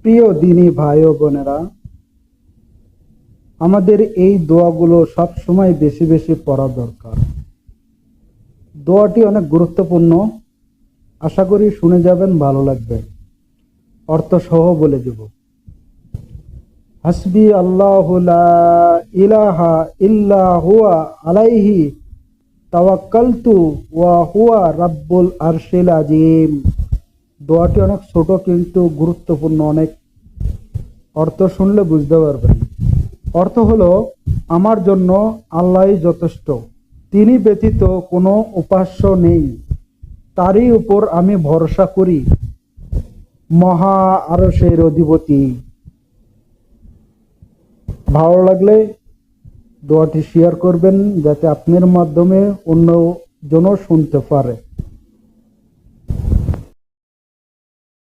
প্রিয় দিনী ভাই ও বোনেরা, আমাদের এই দোয়াগুলো সব সময় বেশি বেশি পড়া দরকার। দোয়াটি অনেক গুরুত্বপূর্ণ, আশা করি শুনে যাবেন, ভালো লাগবে। অর্থ সহ বলে দেব। হাসবি আল্লাহু লা ইলাহা ইল্লা হুয়া আলাইহি তাওয়াক্কালতু ওয়া হুয়া রাব্বুল আরশিল আজিম। দোয়াটি অনেক ছোট কিন্তু গুরুত্বপূর্ণ অনেক। অর্থ শুনলে বুঝতে পারবেন। অর্থ হলো, আমার জন্য আল্লাহই যথেষ্ট, তিনি ব্যতীত কোনো উপাস্য নেই, তারই উপর আমি ভরসা করি, মহা আরশের অধিপতি। ভালো লাগলে দোয়াটি শেয়ার করবেন, যাতে আপনার মাধ্যমে অন্য জন শুনতে পারে।